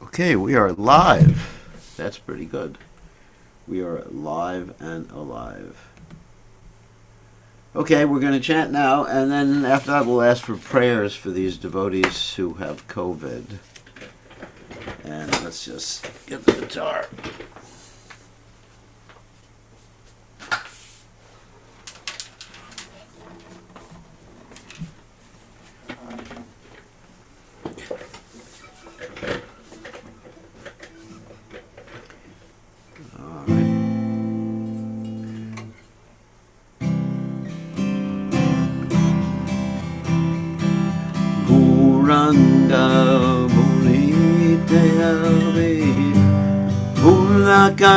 Okay, we are live. That's pretty good. We are live and alive. Okay, we're going to chant now, and then after that we'll ask for prayers for these devotees who have COVID. And let's just get the guitar.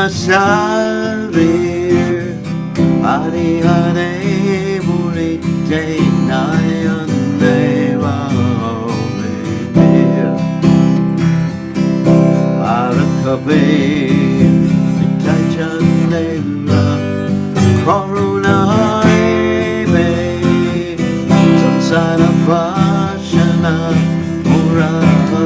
Salve, Hare Hare Murite Nayan Deva Omir Arakabe Nitajan Deva Koruna Haibe Samsara Vashana Murata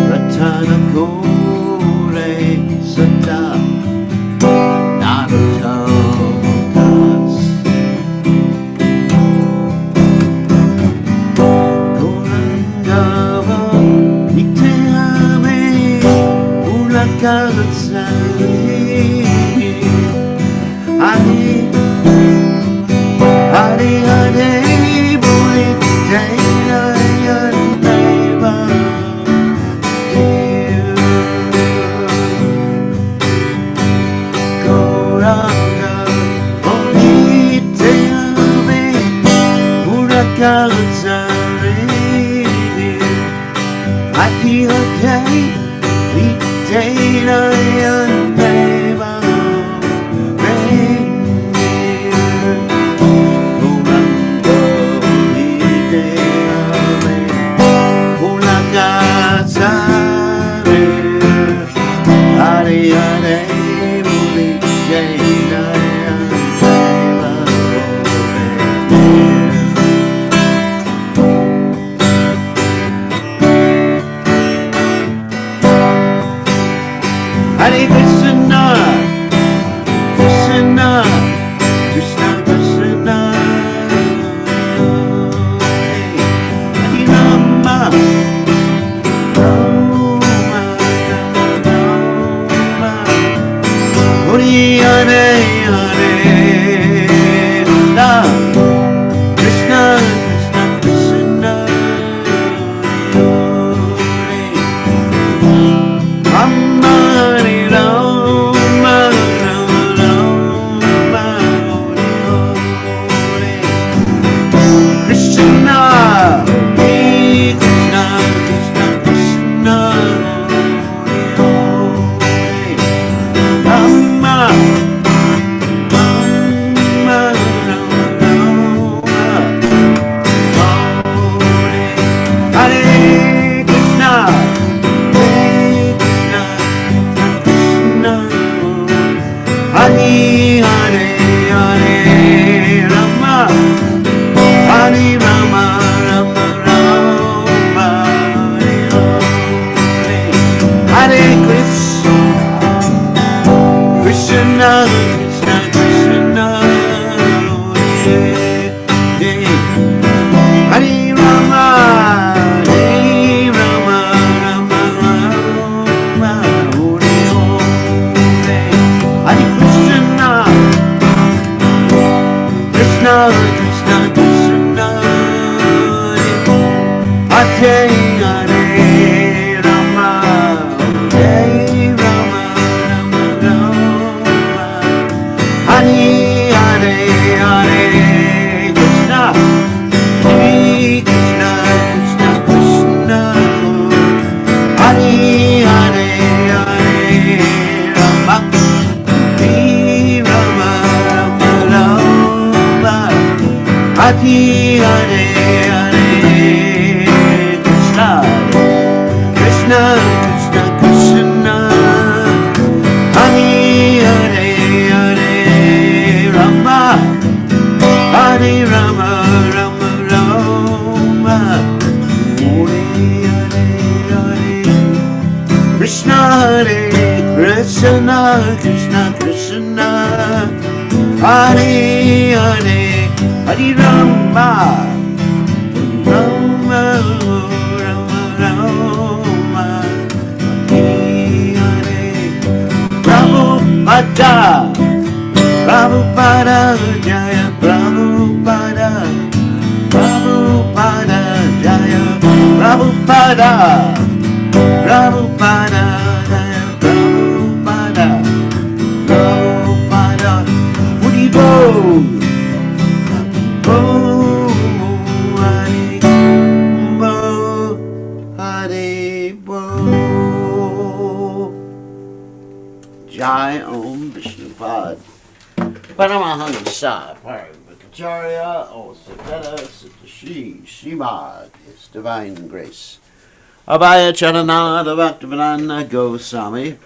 Ratana Kore Sata Naruto Das Korangava Niteame Ulakalatsari Hare Hare Hare Buite Krishna Krishna, Hare Hare, Hare Rama, Rama Rama Rama, Hare Hare, Prabhupada, Prabhupada Jaya, Prabhupada, Prabhupada Jaya, Prabhupada, Prabhupada Jaya, Prabhupada, Prabhupada, Woody Bo, Bo, Hare Bo, Hare Bo. Jai Om Vishnupad Paramahansa Parvakacharya O Sakata Sitashi Shrimad His Divine Grace Abhaya Charanada Bhaktivedanta Goswami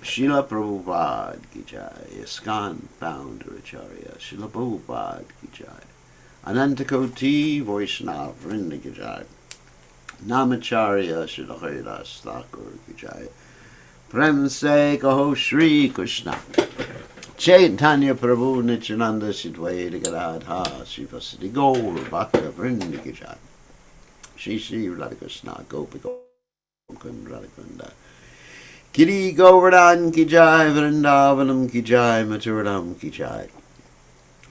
Srila Prabhupada Ki Jai ISKCON Founder Acharya Srila Prabhupada Ki Jai Anantakoti Vaishnava Vrinda Ki Jai Namacharya Srila Haridas Thakur Ki Jai Prem Se Kaho Shri Krishna Caitanya Prabhu Nityananda Sidvaita Gadadha Srivasati Gaur Bhakta Vrinda Ki Jai Shri Shri Radhakrishna Gopika Mukund Radhakunda Giri Govardhan Ki Jai Vrindavanam Ki Jai Maturanam Ki Jai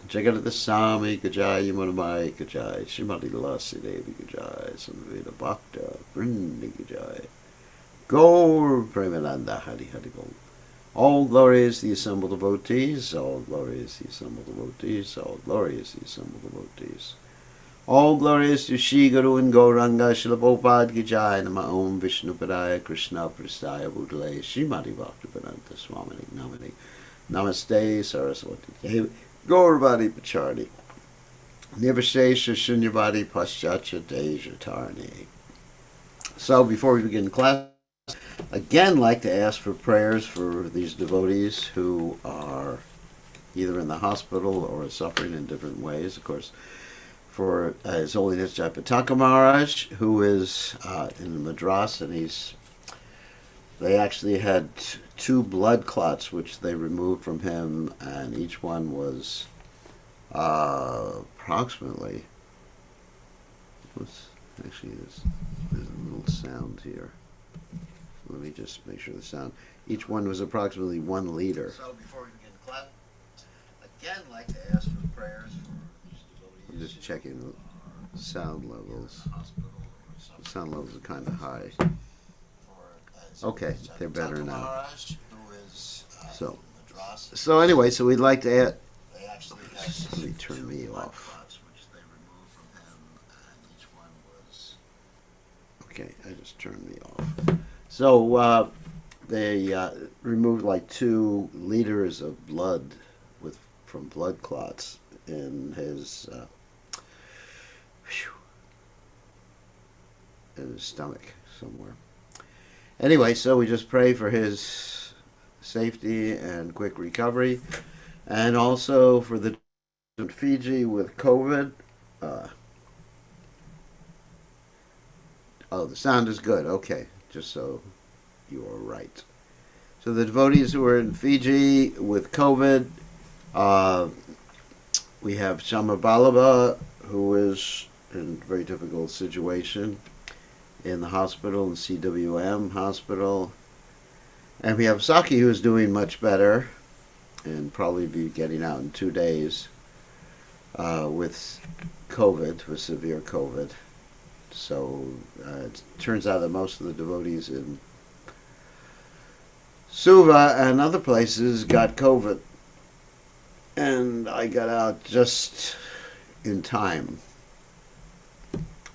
Jagat Sami Ki Jai Yamunamai Ki Jai Srimati Lasi Devi Ki Jai Samveda Bhakta Vrinda Ki Jai Gaur Premananda Hari Hari Gaur. All glory is the assembled devotees, all glory is the assembled devotees, all glory is the assembled devotees. All glory is to Shri Guru and Gauranga Srila Prabhupada Ki Jai Nama Om Vishnu Padaya Krishna Prasthaya Bhutale Srimati Bhaktivedanta Swamini Namani Namaste Saraswati Devi Gauravadi Pachardi Nivashesha Shunyavadi Paschatya Deja Tarni. So before we begin class, again like to ask for prayers for these devotees who are either in the hospital or suffering in different ways. Of course, for His Holiness Jaipataka Maharaj, who is in Madras, and they actually had two blood clots which they removed from him, and each one was approximately, actually there's a little sound here. Let me just make sure the sound. Each one was approximately 1 liter. So before we begin class, again like to ask for prayers for these devotees. I'm just checking the sound levels. The sound levels are kind of high. Okay, they're better now. So anyway, so we'd like to add. Let me turn me off. Okay, I just turned me off. So they removed like 2 liters of blood from blood clots in his stomach somewhere. Anyway, so we just pray for his safety and quick recovery, and also for the Fiji with COVID. Oh, the sound is good. Okay, just so you are right. So the devotees who are in Fiji with COVID, we have Shama Balaba, who is in a very difficult situation in the hospital, in CWM hospital. And we have Saki, who is doing much better and probably be getting out in 2 days with COVID, with severe COVID. So it turns out that most of the devotees in Suva and other places got COVID. And I got out just in time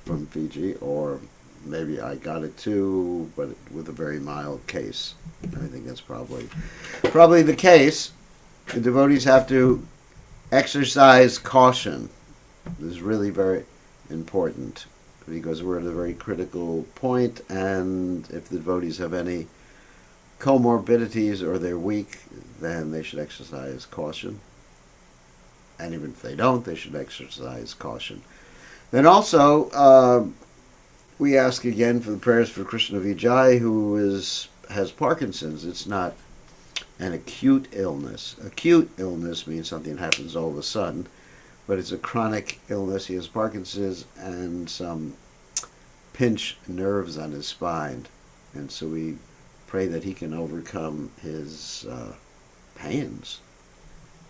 from Fiji, or maybe I got it too, but with a very mild case. I think that's probably the case. The devotees have to exercise caution. This is really very important, because we're at a very critical point, and if the devotees have any comorbidities or they're weak, then they should exercise caution. And even if they don't, they should exercise caution. Then also, we ask again for the prayers for Krishna Vijay, who has Parkinson's. It's not and acute illness. Acute illness means something happens all of a sudden, but it's a chronic illness. He has Parkinson's and some pinched nerves on his spine, and so we pray that he can overcome his pains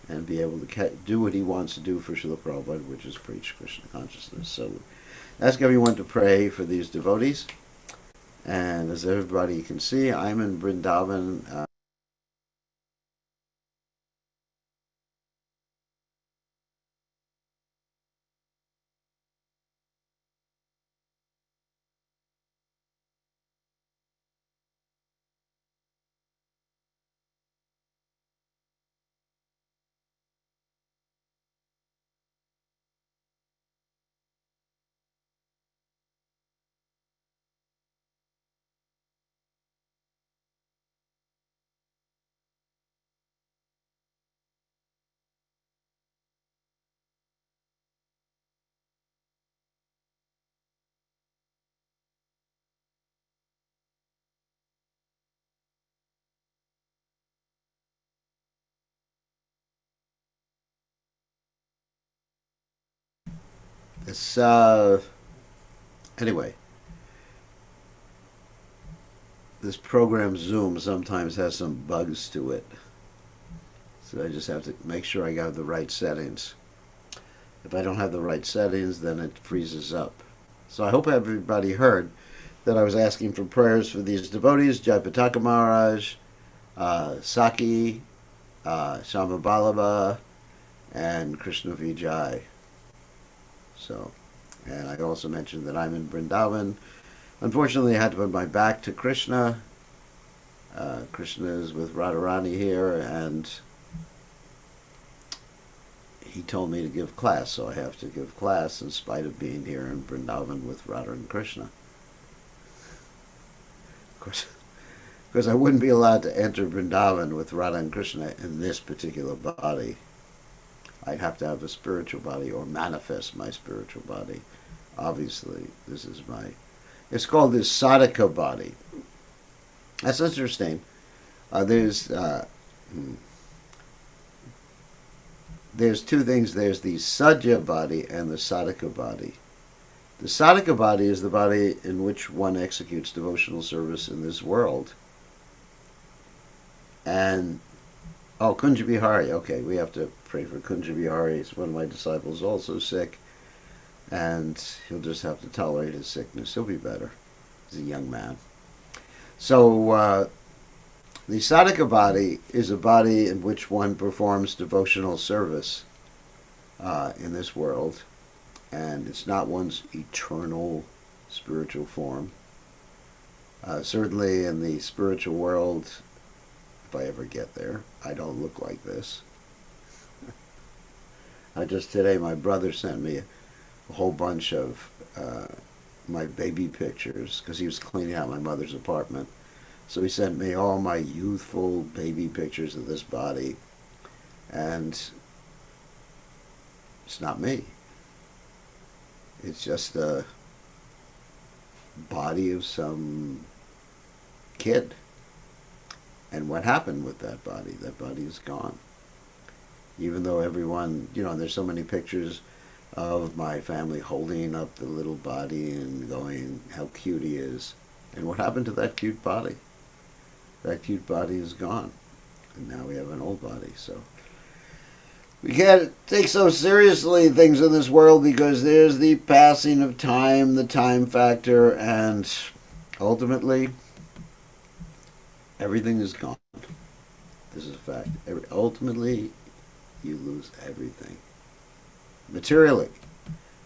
and be able to do what he wants to do for Srila Prabhupada, which is preach Krishna consciousness. So ask everyone to pray for these devotees. And as everybody can see, I'm in Vrindavan. This, anyway, this program Zoom sometimes has some bugs to it. So I just have to make sure I got the right settings. If I don't have the right settings, then it freezes up. So I hope everybody heard that I was asking for prayers for these devotees, Jayapataka Maharaj, Saki, Shama Balaba, and Krishna Vijay. So, and I also mentioned that I'm in Vrindavan. Unfortunately, I had to put my back to Krishna. Krishna is with Radharani here, and he told me to give class, so I have to give class in spite of being here in Vrindavan with Radha and Krishna. Of course, because I wouldn't be allowed to enter Vrindavan with Radha and Krishna in this particular body. I'd have to have a spiritual body or manifest my spiritual body. Obviously, this is it's called this sadhaka body. That's interesting. There's two things. There's the sadhya body and the sadhaka body. The sadhaka body is the body in which one executes devotional service in this world. And Kunja Bihari. Okay, we have to pray for Kunja Bihari. He's one of my disciples, also sick, and he'll just have to tolerate his sickness. He'll be better. He's a young man. So the sadhaka body is a body in which one performs devotional service in this world, and it's not one's eternal spiritual form. Certainly in the spiritual world, if I ever get there, I don't look like this. Today, my brother sent me a whole bunch of my baby pictures because he was cleaning out my mother's apartment. So he sent me all my youthful baby pictures of this body, and it's not me. It's just a body of some kid. And what happened with that body? That body is gone. Even though everyone, there's so many pictures of my family holding up the little body and going, how cute he is. And what happened to that cute body? That cute body is gone. And now we have an old body. So we can't take so seriously things in this world because there's the passing of time, the time factor, and ultimately everything is gone. This is a fact. Ultimately, you lose everything. Materially.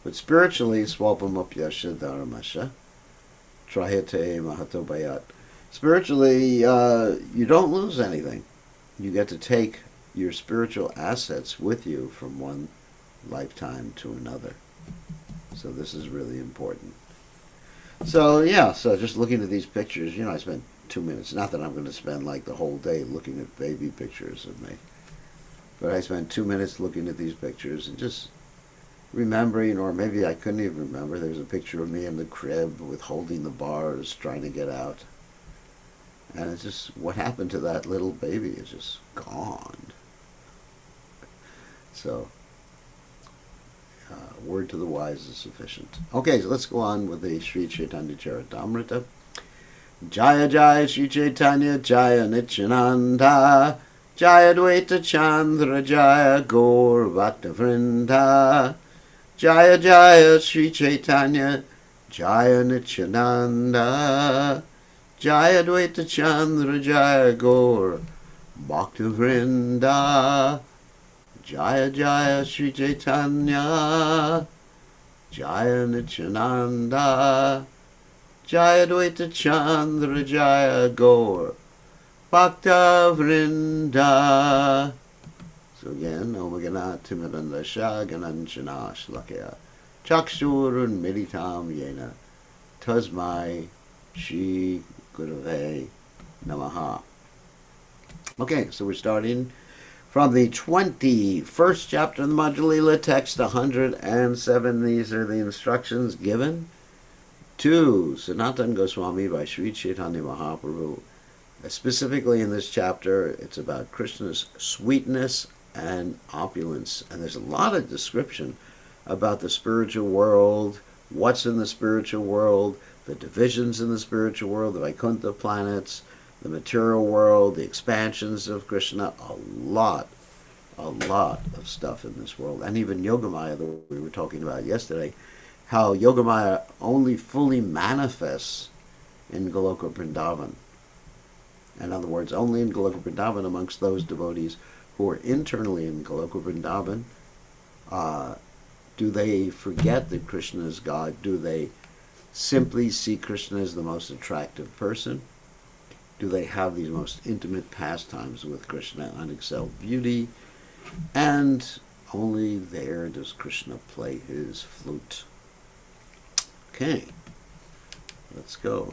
But spiritually, swalpamapyasha dharmasha, trayate mahato bayat. Spiritually, you don't lose anything. You get to take your spiritual assets with you from one lifetime to another. So this is really important. So just looking at these pictures, I spent 2 minutes. Not that I'm going to spend like the whole day looking at baby pictures of me. But I spent 2 minutes looking at these pictures and just remembering, or maybe I couldn't even remember, there's a picture of me in the crib with holding the bars, trying to get out. And it's just, what happened to that little baby is just gone. So, word to the wise is sufficient. Okay, so let's go on with the Sri Caitanya Caritamrta. Jaya Jaya Sri Caitanya Jaya Nityananda Jaya Dvaita Chandra Jaya Gaur Bhakta Vrinda Jaya Jaya Sri Caitanya Jaya Nityananda Jaya Dvaita Chandra Jaya Gaur Bhakta Vrinda Jaya Jaya Sri Caitanya Jaya Nityananda Jaya Dvaita Chandra Jaya Gaur Bhakta Vrinda. So again, Om Gana Timidanda Shah Gananchana Shlakya Chakshurun Militam Yena Tasmai Shri Gurave Namaha. Okay, so we're starting from the 21st chapter of the Madhya Lila, text 107. These are the instructions given to Sanatana Goswami by Sri Chaitanya Mahaprabhu. Specifically in this chapter, it's about Krishna's sweetness and opulence. And there's a lot of description about the spiritual world, what's in the spiritual world, the divisions in the spiritual world, the Vaikuntha planets, the material world, the expansions of Krishna, a lot of stuff in this world. And even Yogamaya, that we were talking about yesterday, how Yogamaya only fully manifests in Goloka Vrindavan. In other words, only in Goloka Vrindavan, amongst those devotees who are internally in Goloka Vrindavan, do they forget that Krishna is God? Do they simply see Krishna as the most attractive person? Do they have these most intimate pastimes with Krishna, unexcelled beauty? And only there does Krishna play his flute. Okay, let's go.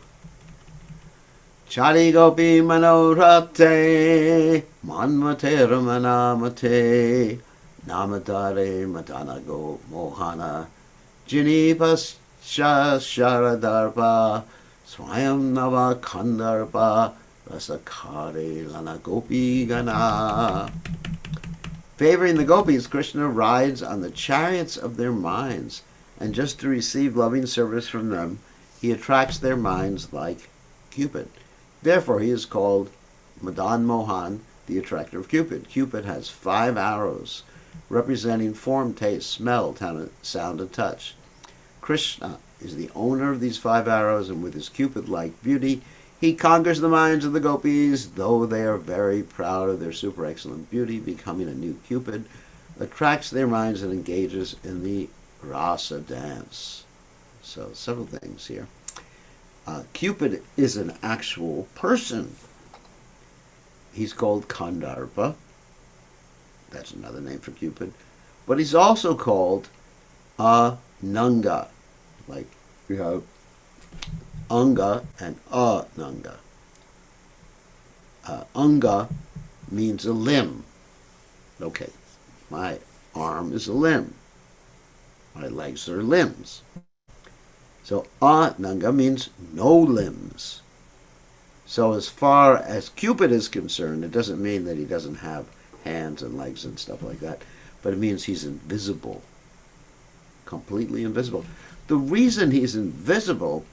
Chari gopi manorate, manmate ramanamate, namatare matana go mohana, jini pascha sharadarpa, swayam nava kandarpa, rasakare lana gopi gana. Favoring the gopis, Krishna rides on the chariots of their minds, and just to receive loving service from them, he attracts their minds like Cupid. Therefore, he is called Madan Mohan, the attractor of Cupid. Cupid has 5 arrows, representing form, taste, smell, sound, and touch. Krishna is the owner of these 5 arrows, and with his Cupid-like beauty, he conquers the minds of the gopis, though they are very proud of their super excellent beauty. Becoming a new Cupid attracts their minds and engages in the rasa dance. So, several things here. Cupid is an actual person. He's called Kandarpa. That's another name for Cupid. But he's also called Ananga. Like we have Anga and Ananga. Anga means a limb. Okay, my arm is a limb. My legs are limbs. So Ananga means no limbs. So as far as Cupid is concerned, it doesn't mean that he doesn't have hands and legs and stuff like that, but it means he's invisible. Completely invisible. The reason he's invisible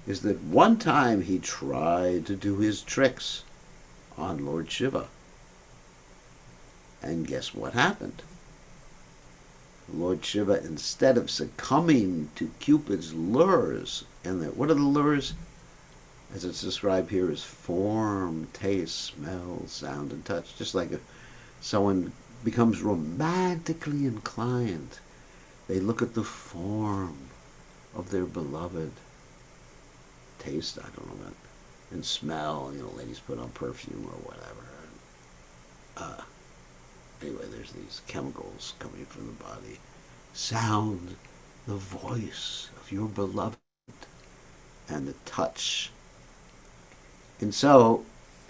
is that one time he tried to do his tricks on Lord Shiva. And guess what happened? Lord Shiva, instead of succumbing to Cupid's lures, and what are the lures? As it's described here, is form, taste, smell, sound, and touch. Just like if someone becomes romantically inclined, they look at the form of their beloved. Taste, I don't know, and smell, ladies put on perfume or whatever. Anyway, there's these chemicals coming from the body. Sound, the voice of your beloved, and the touch. And so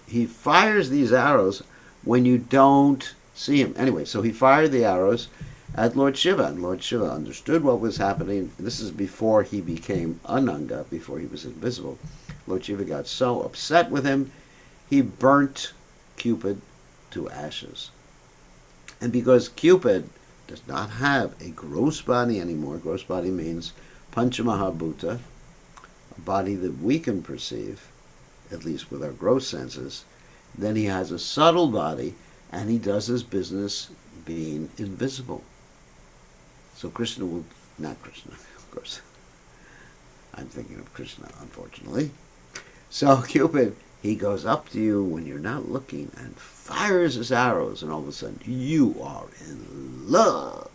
he fires these arrows when you don't see him. Anyway, so he fired the arrows at Lord Shiva, and Lord Shiva understood what was happening. This is before he became Ananga, before he was invisible. Lord Shiva got so upset with him, he burnt Cupid to ashes. And because Cupid does not have a gross body anymore, gross body means Panchamahabhuta, a body that we can perceive, at least with our gross senses, then he has a subtle body, and he does his business being invisible. So Krishna will, not Krishna, of course. I'm thinking of Krishna, unfortunately. So Cupid, he goes up to you when you're not looking and fires his arrows, and all of a sudden you are in love.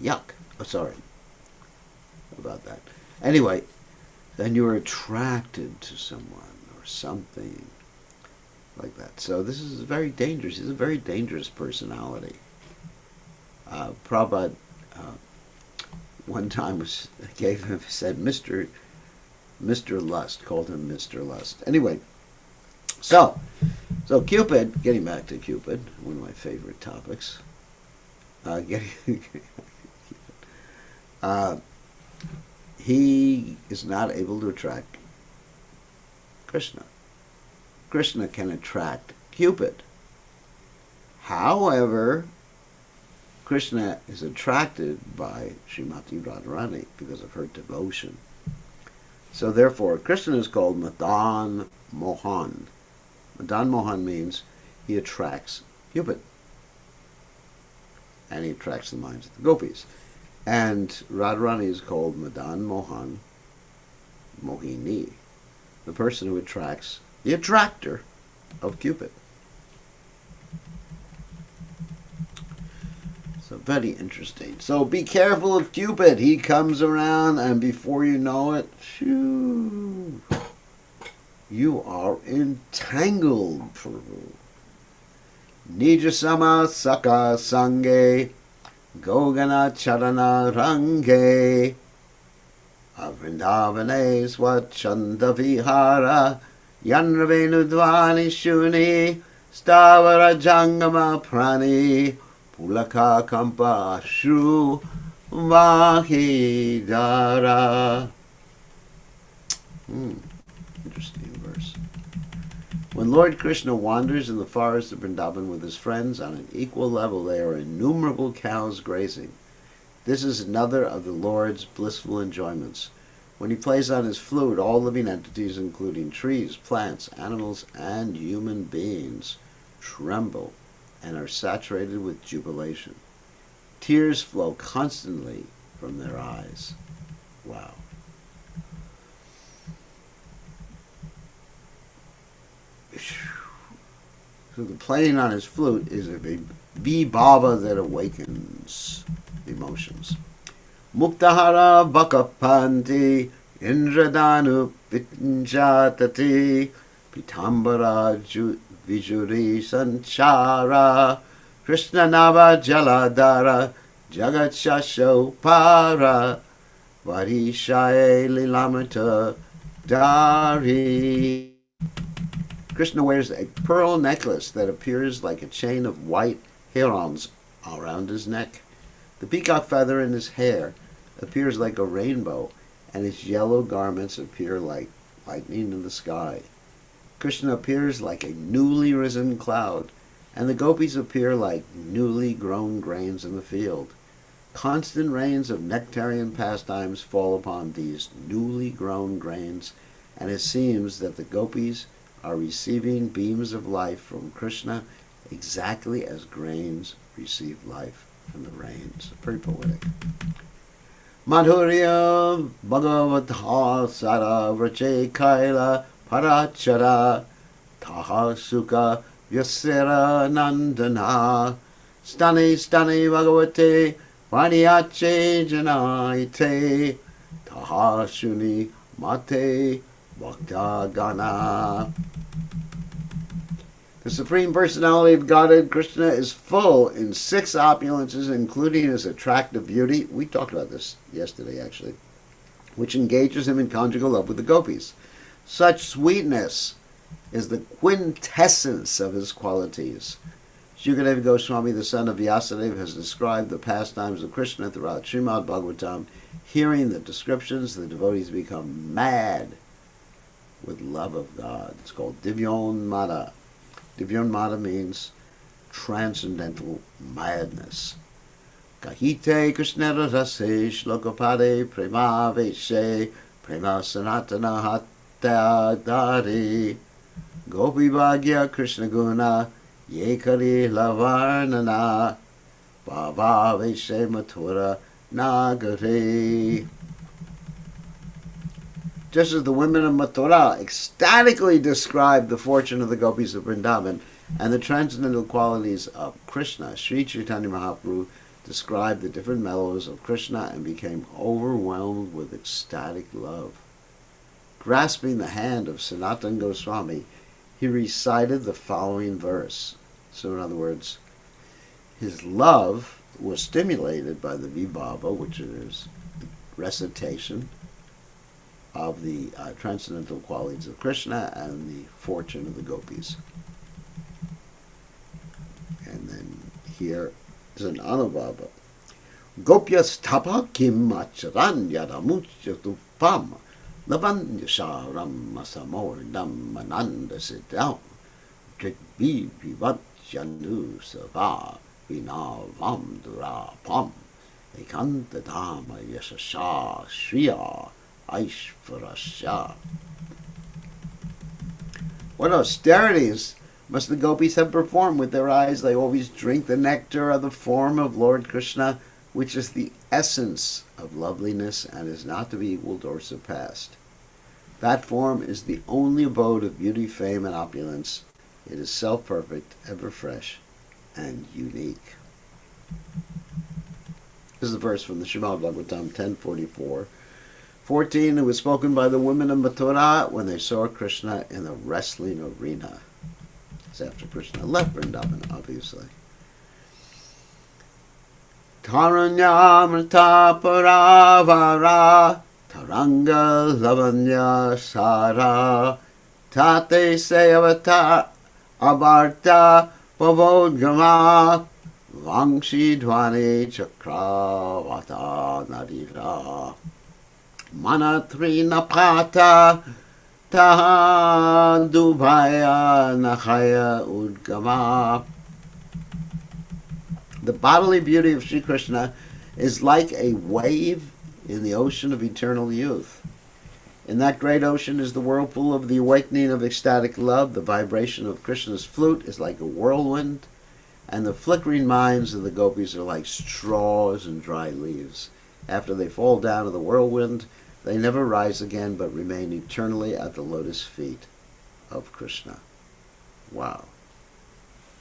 Yuck. Oh, sorry about that. Anyway, then you're attracted to someone or something like that. So this is very dangerous. He's a very dangerous personality. Prabhupada one time said Mr. Lust, called him Mr. Lust. Anyway, so Cupid, getting back to Cupid, one of my favorite topics. He is not able to attract Krishna. Krishna can attract Cupid. However, Krishna is attracted by Srimati Radharani because of her devotion. So therefore, Krishna is called Madan Mohan. Madan Mohan means he attracts Cupid. And he attracts the minds of the gopis. And Radharani is called Madan Mohan Mohini, the person who attracts the attractor of Cupid. So very interesting. So be careful of Cupid. He comes around, and before you know it, shoo, you are entangled. Nijasama Saka Sange Gogana Charana Range Avrindavane Swachanda Vihara Yanravenu Dvani Shuni Stavara Jangama Prani Pulaka Kampa Ashru Mahidara. Interesting verse. When Lord Krishna wanders in the forest of Vrindavan with his friends on an equal level, there are innumerable cows grazing. This is another of the Lord's blissful enjoyments. When he plays on his flute, all living entities, including trees, plants, animals, and human beings, tremble and are saturated with jubilation. Tears flow constantly from their eyes. Wow. So the playing on his flute is a vibhava that awakens emotions. Muktahara bakapanti indradanu pinjatati pitambara vijuri sanchara Krishna nava jaladara jagat shasho para varishaye lilamrita dari. Krishna wears a pearl necklace that appears like a chain of white herons around his neck. The peacock feather in his hair appears like a rainbow, and his yellow garments appear like lightning in the sky. Krishna appears like a newly risen cloud, and the gopis appear like newly grown grains in the field. Constant rains of nectarian pastimes fall upon these newly grown grains, and it seems that the gopis are receiving beams of life from Krishna exactly as grains receive life from the rains. Very poetic. Madhurya Bhagavatha Sara Vrache Kaila Parachara Taha Sukha Vyasera Nandana Stani Bhagavate Vaniyache Janaite Taha Shuni Mate Bhakta Gana. The Supreme Personality of Godhead, Krishna, is full in 6 opulences, including his attractive beauty. We talked about this yesterday, actually, which engages him in conjugal love with the gopis. Such sweetness is the quintessence of his qualities. Shukadeva Goswami, the son of Vyasadeva, has described the pastimes of Krishna throughout Srimad Bhagavatam. Hearing the descriptions, the devotees become mad with love of God. It's called Divyon Mada. Divyon Mada means transcendental madness. Kahite Krishna Rase Shlokapade Prema Veshe Prema Sanatana Hatya Dari Gopi Bhagya Krishna Guna Yekari Lavarnana Bhava Veshe Mathura Nagare. Just as the women of Mathura ecstatically described the fortune of the gopis of Vrindavan and the transcendental qualities of Krishna, Sri Chaitanya Mahaprabhu described the different mellows of Krishna and became overwhelmed with ecstatic love. Grasping the hand of Sanatana Goswami, he recited the following verse. So in other words, his love was stimulated by the vibhava, which is recitation of the transcendental qualities of Krishna and the fortune of the gopis. And then here is an anubhava. Gopyas tapa kim acharan yadamuchyatupam lavanyasharam masamordam mananda siddham trikbi vivachanu sava vinavam durapam ekantadama yashasha shriya aishvarasya. What austerities must the gopis have performed with their eyes? They always drink the nectar of the form of Lord Krishna, which is the essence of loveliness and is not to be equaled or surpassed. That form is the only abode of beauty, fame, and opulence. It is self-perfect, ever fresh, and unique. This is a verse from the Srimad Bhagavatam 10:44. 14, it was spoken by the women of Mathura when they saw Krishna in the wrestling arena. It's after Krishna left Vrindavan, obviously. Taranyamrita paravara taranga lavanya sara tate sevata abarta pavodgama vangshi dhvani chakravata narira Manatrina pata tahan dubhaya nahaya udgama. The bodily beauty of Sri Krishna is like a wave in the ocean of eternal youth. In that great ocean is the whirlpool of the awakening of ecstatic love. The vibration of Krishna's flute is like a whirlwind, and the flickering minds of the gopis are like straws and dry leaves. After they fall down to the whirlwind, they never rise again, but remain eternally at the lotus feet of Krishna. Wow.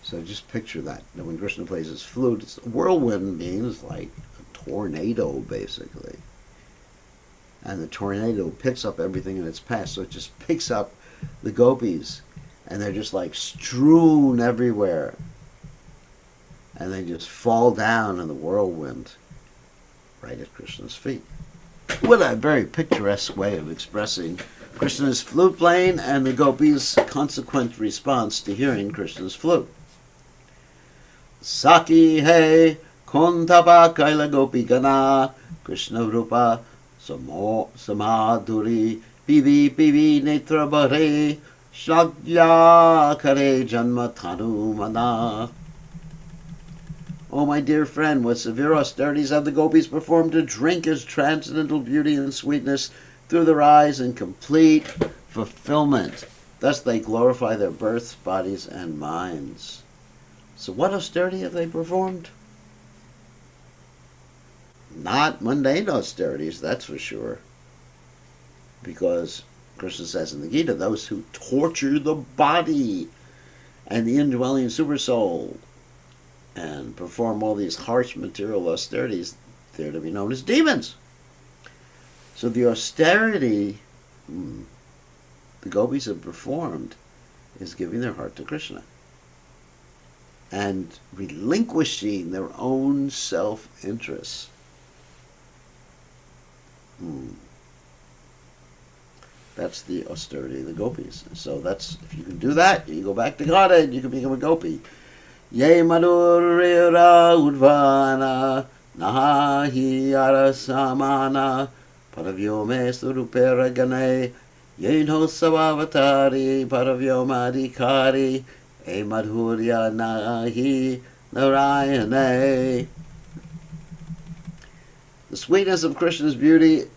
So just picture that. Now, when Krishna plays his flute, whirlwind means like a tornado, basically. And the tornado picks up everything in its path. So it just picks up the gopis, and they're just like strewn everywhere. And they just fall down in the whirlwind right at Krishna's feet. What a very picturesque way of expressing Krishna's flute playing and the gopis' consequent response to hearing Krishna's flute. Saki he kontapa kaila gopi gana Krishna rupa samadhuri pivi pivi netra bare shagya kare janma thanu mana. Oh, my dear friend, what severe austerities have the gopis performed to drink his transcendental beauty and sweetness through their eyes in complete fulfillment. Thus they glorify their births, bodies, and minds. So what austerity have they performed? Not mundane austerities, that's for sure. Because Krishna says in the Gita, those who torture the body and the indwelling supersoul and perform all these harsh material austerities, they're to be known as demons. So the austerity the gopis have performed is giving their heart to Krishna and relinquishing their own self-interests. That's the austerity of the gopis. So that's, if you can do that, you go back to Godhead, you can become a gopi. Ye madhurira udvana nahi arasamana paravyome surupera gane Yeno Savavatari Paravyomadikari E Madhurya Nahi Narayane. The sweetness of Krishna's beauty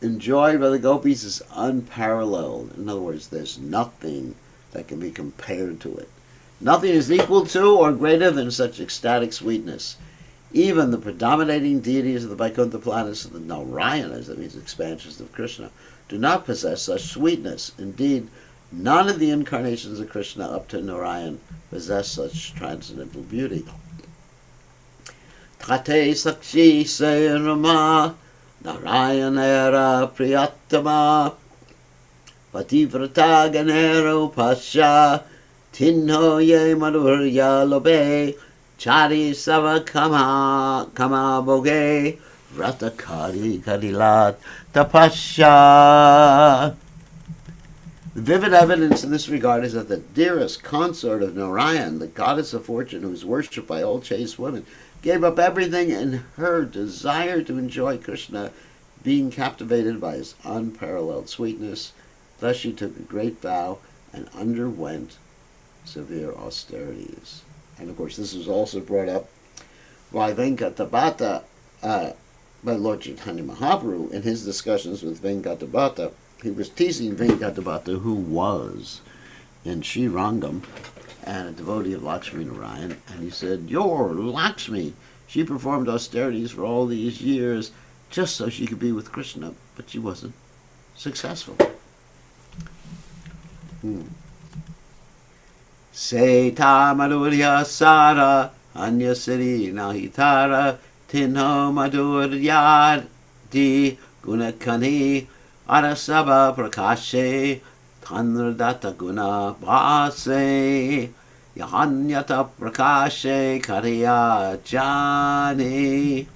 enjoyed by the gopis is unparalleled. In other words, there's nothing that can be compared to it. Nothing is equal to or greater than such ecstatic sweetness. Even the predominating deities of the Vaikuntha planets, the Narayanas, that means expansions of Krishna, do not possess such sweetness. Indeed, none of the incarnations of Krishna up to Narayan possess such transcendental beauty. Tate Sakshi Se Rama Narayanera Priyatama Pativrata Ganero Pasha Tinho Ye Madhurya Lobe Chari Sava Kama Boge Vratakari Kadilat Tapasha. The vivid evidence in this regard is that the dearest consort of Narayan, the goddess of fortune who is worshipped by all chaste women, gave up everything in her desire to enjoy Krishna, being captivated by his unparalleled sweetness. Thus she took a great vow and underwent severe austerities. And of course, this was also brought up by Venkatabhata, by Lord Chaitanya Mahaprabhu in his discussions with Venkatabhata. He was teasing Venkatabhata, who was in Srirangam and a devotee of Lakshmi Narayan, and he said, "Your Lakshmi, she performed austerities for all these years just so she could be with Krishna, but she wasn't successful." Seta Madhurya Sara Anya Siri Nahitara Tinho Madhuryadi Gunakani Arasaba Prakashe Tanradata Guna Base Yahanyata Prakashe Kariya Jani.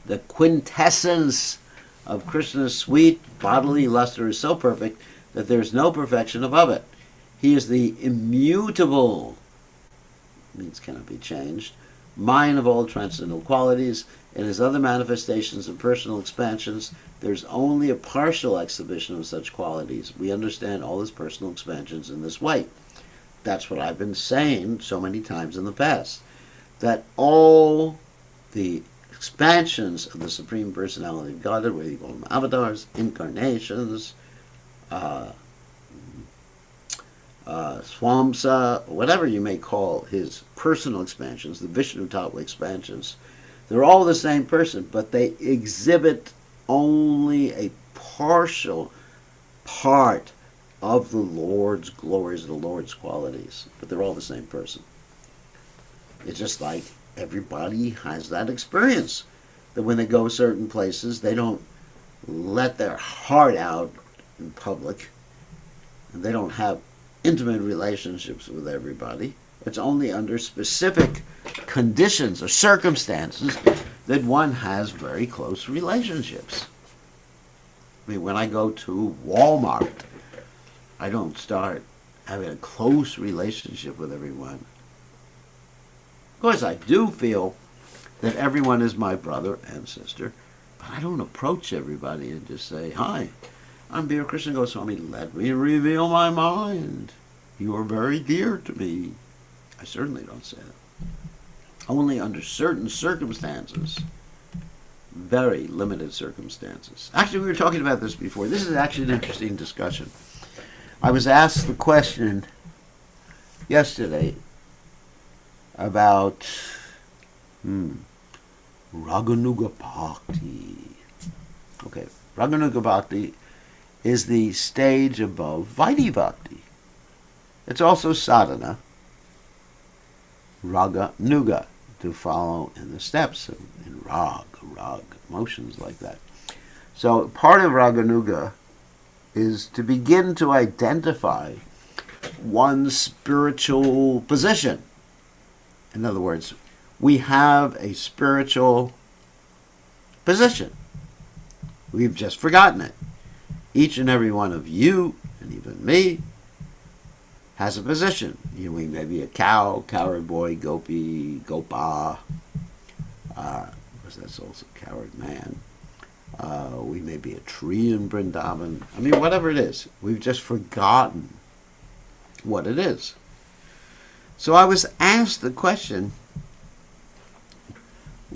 The quintessence of Krishna's sweet bodily luster is so perfect that there is no perfection above it. He is the immutable, means cannot be changed, mind of all transcendental qualities. In his other manifestations and personal expansions, there's only a partial exhibition of such qualities. We understand all his personal expansions in this way. That's what I've been saying so many times in the past, that all the expansions of the Supreme Personality of Godhead, whether you call them avatars, incarnations, Swamsa, whatever you may call his personal expansions, the Vishnu Tattva expansions, they're all the same person, but they exhibit only a partial part of the Lord's glories, the Lord's qualities, but they're all the same person. It's just like everybody has that experience, that when they go certain places, they don't let their heart out in public, and they don't have intimate relationships with everybody. It's only under specific conditions or circumstances that one has very close relationships. I mean, when I go to Walmart, I don't start having a close relationship with everyone. Of course, I do feel that everyone is my brother and sister, but I don't approach everybody and just say, "Hi, I'm Bhira Krishna Goswami, let me reveal my mind. You are very dear to me." I certainly don't say that. Only under certain circumstances, very limited circumstances. Actually, we were talking about this before. This is actually an interesting discussion. I was asked the question yesterday about Raganuga Bhakti. Okay, Raganuga Bhakti is the stage above Vaidhi Bhakti. It's also sadhana, Raga Nuga, to follow in the steps in rag, motions like that. So part of Raga Nuga is to begin to identify one's spiritual position. In other words, we have a spiritual position. We've just forgotten it. Each and every one of you, and even me, has a position. We may be a cow, coward boy, gopi, gopa, because that's also coward man, We may be a tree in Vrindavan. I mean, whatever it is, we've just forgotten what it is. So I was asked the question,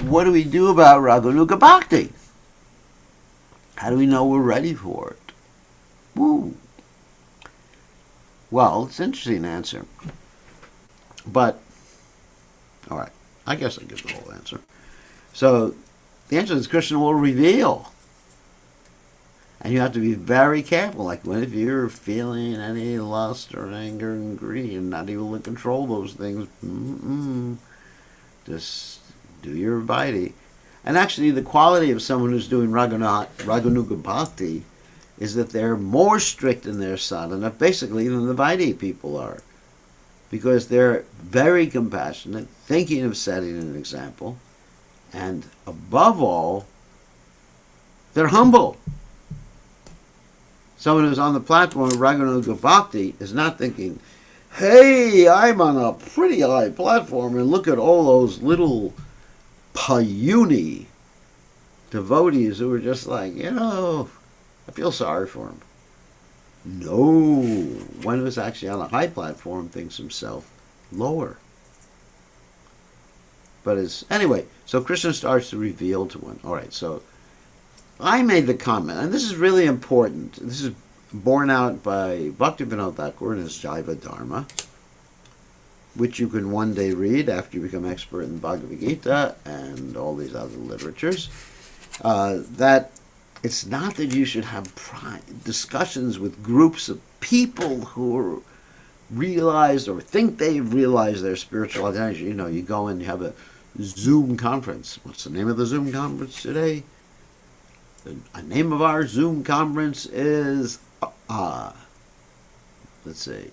what do we do about Raganuga Bhakti? How do we know we're ready for it? Woo. Well, it's an interesting answer. But, all right, I guess I'll give the whole answer. So, the answer is Krishna will reveal. And you have to be very careful. Like, if you're feeling any lust or anger and greed, and not able to control those things, just do your bhakti. And actually, the quality of someone who's doing Raganuga Bhakti is that they're more strict in their sadhana, basically, than the Vaidhi people are. Because they're very compassionate, thinking of setting an example, and above all, they're humble. Someone who's on the platform of Raganuga Bhakti is not thinking, hey, I'm on a pretty high platform, and look at all those little payuni devotees who are just like, I feel sorry for him. No, one who's actually on a high platform thinks himself lower. But anyway, so Krishna starts to reveal to one. All right, so I made the comment, and this is really important. This is borne out by Bhaktivinoda Thakur in his Jaiva Dharma, which you can one day read after you become expert in Bhagavad Gita and all these other literatures, that it's not that you should have discussions with groups of people who are realized or think they've realized their spiritual identity. You go and you have a Zoom conference. What's the name of the Zoom conference today? The name of our Zoom conference is, let's see,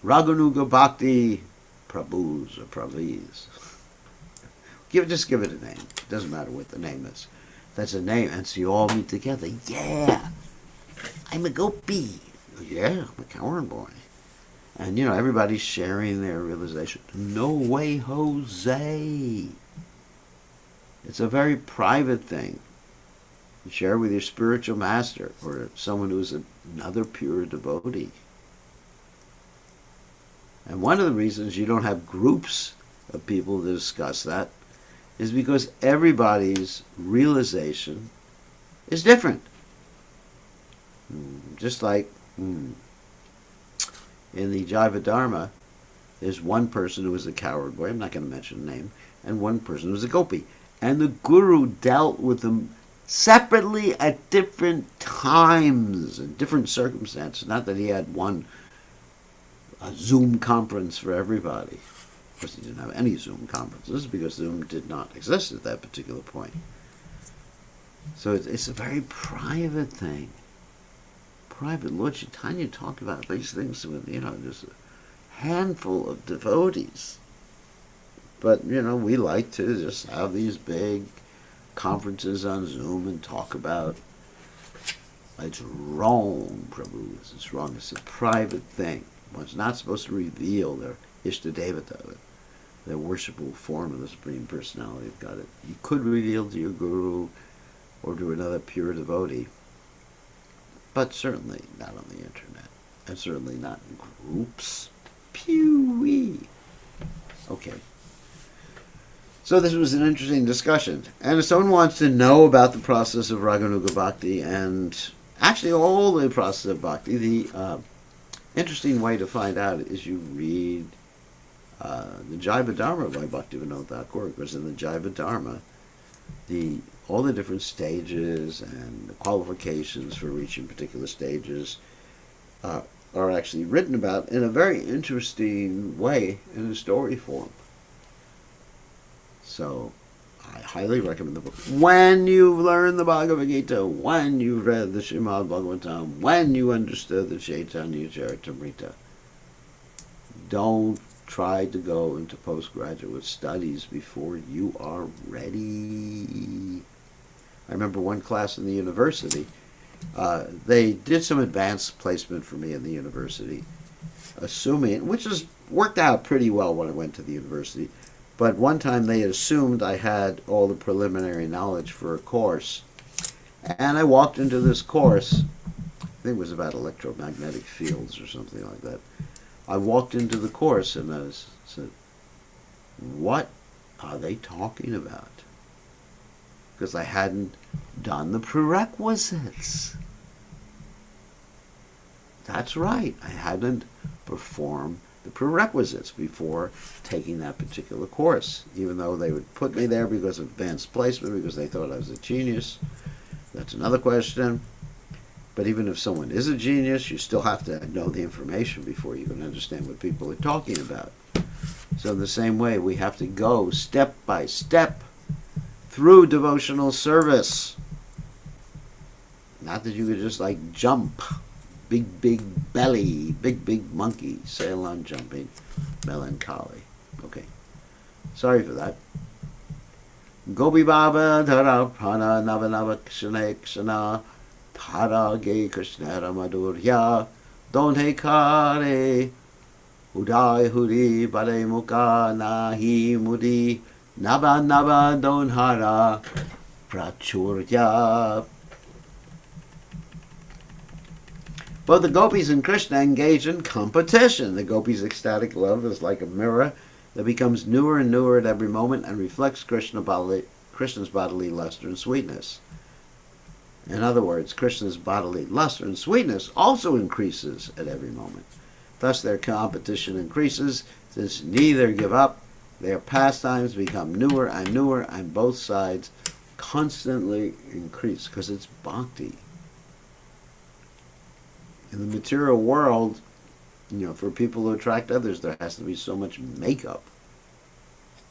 Raganuga Bhakti Prabhus or Pravis. Just give it a name. It doesn't matter what the name is. That's a name. And so you all meet together. Yeah, I'm a gopi. Yeah, I'm a coward boy. And, everybody's sharing their realization. No way, Jose. It's a very private thing. You share with your spiritual master or someone who's another pure devotee. And one of the reasons you don't have groups of people to discuss that is because everybody's realization is different. Just like in the Jaiva Dharma, there's one person who is a coward boy, I'm not going to mention the name, and one person who is a gopi. And the Guru dealt with them separately at different times and different circumstances. Not that he had a Zoom conference for everybody. Of course, he didn't have any Zoom conferences because Zoom did not exist at that particular point. So it's a very private thing. Private. Lord Caitanya talked about these things with, just a handful of devotees. But, we like to just have these big conferences on Zoom and talk about, it's wrong, Prabhu. It's wrong. It's a private thing. One's not supposed to reveal their Ishtadevata, their worshipful form of the Supreme Personality of God. You could reveal to your Guru or to another pure devotee, but certainly not on the internet, and certainly not in groups. Pew-wee. Okay. So this was an interesting discussion. And if someone wants to know about the process of Raganuga Bhakti and actually all the process of Bhakti, the interesting way to find out is you read the Jaiva Dharma by Bhaktivinoda Thakur, because in the Jaiva Dharma, all the different stages and the qualifications for reaching particular stages are actually written about in a very interesting way in a story form. So I highly recommend the book. When you've learned the Bhagavad Gita, when you've read the Srimad Bhagavatam, when you understood the Caitanya Caritamrta, don't try to go into postgraduate studies before you are ready. I remember one class in the university, they did some advanced placement for me in the university, assuming, which has worked out pretty well when I went to the university, But one time they assumed I had all the preliminary knowledge for a course. And I walked into this course, I think it was about electromagnetic fields or something like that. I walked into the course and I said, what are they talking about? Because I hadn't done the prerequisites. That's right, I hadn't performed the prerequisites before taking that particular course, even though they would put me there because of advanced placement, because they thought I was a genius. That's another question. But even if someone is a genius, you still have to know the information before you can understand what people are talking about. So in the same way, we have to go step by step through devotional service. Not that you could just like jump. Big belly, big monkey, sail on jumping, melancholy. Okay, sorry for that. Gopi Baba Dhara Prana Nava Kshana Kshana Thara Ge Krishna Ramadurya Don't He Kare Uday Huri Bale Mukha Nahi Mudi Nava Don Hara Prachurya. Both the gopis and Krishna engage in competition. The gopis' ecstatic love is like a mirror that becomes newer and newer at every moment and reflects Krishna's bodily luster and sweetness. In other words, Krishna's bodily luster and sweetness also increases at every moment. Thus their competition increases, since neither give up. Their pastimes become newer and newer, and both sides constantly increase, because it's bhakti. In the material world, for people to attract others, there has to be so much makeup.